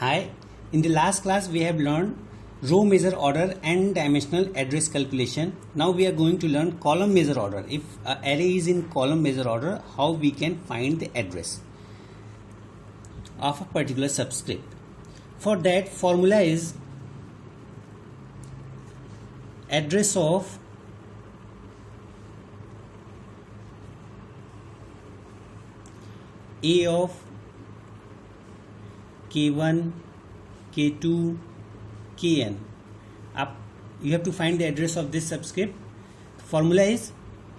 Hi, in the last class we have learned row measure order and dimensional address calculation. Now we are going to learn column measure order. If an array is in column measure order, how we can find the address of a particular subscript. For that, formula is address of A of K1, K2, Kn. You have to find the address of this subscript. Formula is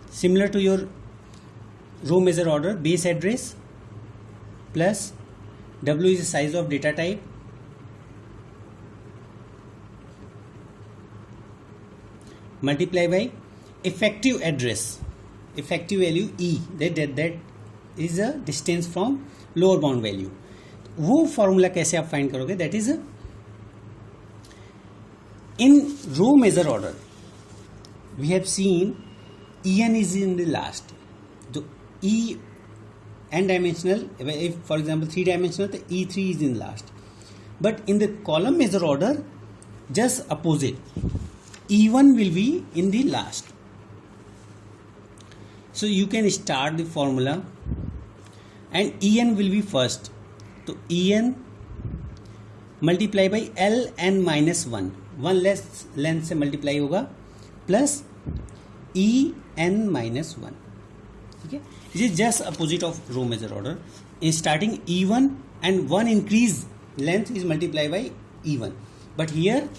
similar to your row measure order, base address plus W is the size of data type multiply by effective address, effective value E, that is a distance from lower bound value. वो formula कैसे आप find करोगे? That is in row major order we have seen En is in the last. तो E n dimensional, if for example 3 dimensional, तो E3 is in last. But in the column measure order, just opposite, E1 will be in the last. So you can start the formula and En will be first. तो En multiply by L N minus one less length से multiply होगा plus E N minus one. ठीक है, it is just opposite of row major order. In starting E one and one increase length is multiply by E one, but here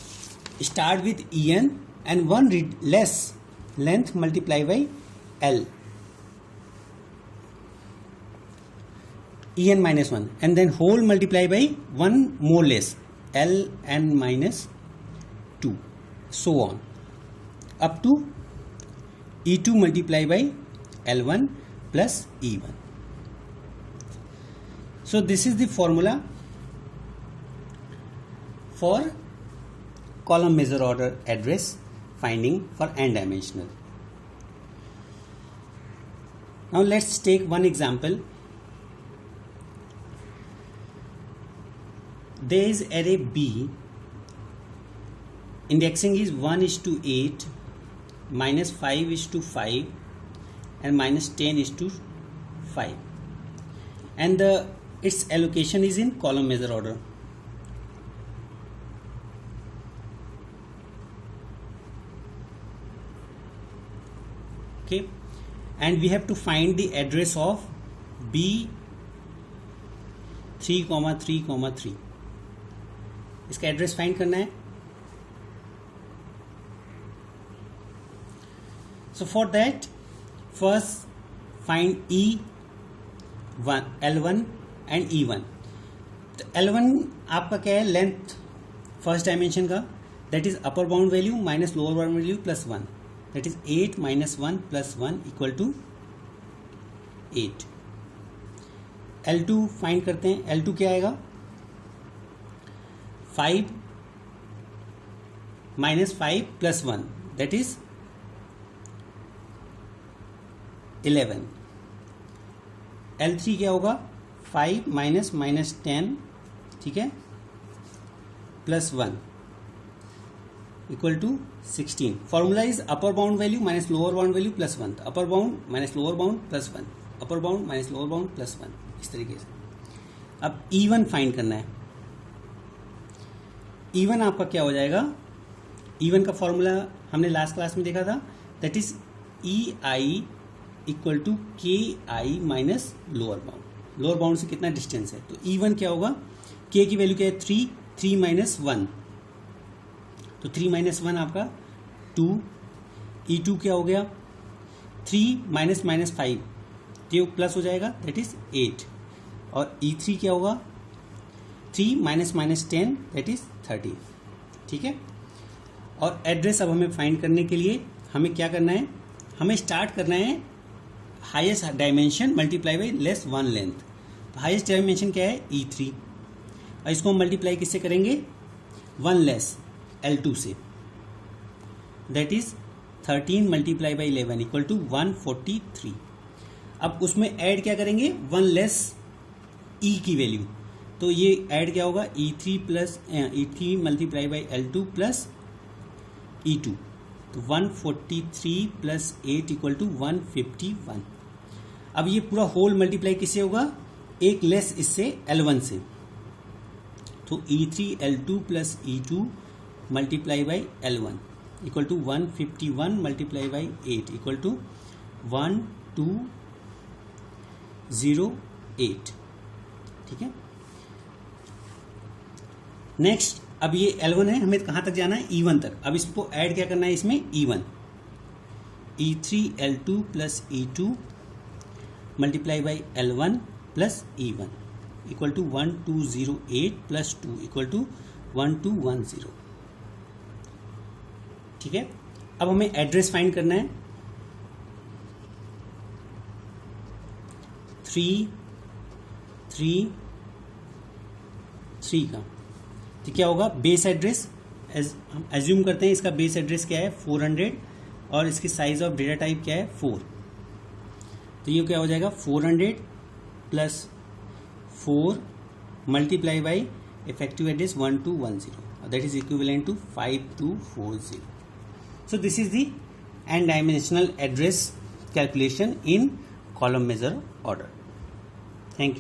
start with E N and one less length multiply by L En minus 1 and then whole multiply by 1 more less Ln minus 2, so on up to E2 multiply by L1 plus E1. So this is the formula for column measure order address finding for n dimensional. Now let's take one example. There is array B, indexing is 1:8, minus 5:5 and minus 10:5, and its allocation is in column measure order. Okay, and we have to find the address of B 3,3,3. इसका address find करना है. So for that first find E1, L1 and E1. तो L1 आपका क्या है? Length first dimension का, that is upper bound value minus lower bound value plus 1, that is 8 minus 1 plus 1 equal to 8. L2 find करते हैं. L2 क्या आएगा? 5 minus 5 plus 1, that is 11. L3 क्या होगा? 5 minus 10, ठीक है, plus 1 equal to 16. Formula is upper bound value minus lower bound value plus 1. Upper bound minus lower bound plus 1. Upper bound minus lower bound plus 1. इस तरीके से. अब E1 find करना है. E1 आपका क्या हो जाएगा? E1 का फॉर्मूला हमने लास्ट क्लास में देखा था, that is EI equal to KI minus lower bound. Lower bound से कितना डिस्टेंस है? तो E1 क्या होगा? K की वैल्यू क्या है? 3 माइनस 1, तो 3 माइनस 1 आपका 2. E2 क्या हो गया? 3 माइनस 5, ये प्लस हो जाएगा, दैट इज 8. और E3 क्या होगा? 3 माइनस 10, दैट इज 30. ठीक है, और एड्रेस अब हमें फाइंड करने के लिए हमें क्या करना है? हमें स्टार्ट करना है highest dimension multiply by less 1 length. तो हाईएस्ट डायमेंशन क्या है? E3. और इसको हम मल्टीप्लाई किससे करेंगे? 1 लेस L2 से, that is 13 multiply by 11 equal to 143. अब उसमें ऐड क्या करेंगे? 1 लेस ई की वैल्यू, तो ये ऐड क्या होगा, E3 multiply by L2 plus E2, तो 143 प्लस 8 इक्वल टू 151। अब ये पूरा होल मल्टीप्लाई किससे होगा, एक लेस इससे L1 से, तो E3 L2 plus E2 multiply by L1 equal to 151 multiply by 8 equal to 1208। ठीक है, नेक्स्ट अब ये L1 है, हमें कहां तक जाना है, E1 तक। अब इसको ऐड क्या करना है इसमें, E1, E3 L2 plus E2 multiply by L1 plus E1 equal to 1208 plus 2 equal to 1210। ठीक है, अब हमें एड्रेस फाइंड करना है 3 का। तो क्या होगा, बेस एड्रेस, हम एज्यूम करते हैं इसका बेस एड्रेस क्या है 400 और इसकी साइज ऑफ डेटा टाइप क्या है 4। तो ये क्या हो जाएगा 400 plus 4 multiply by effective address 1210, that is equivalent to 5240। So this is the n-dimensional address calculation in column measure order. Thank you.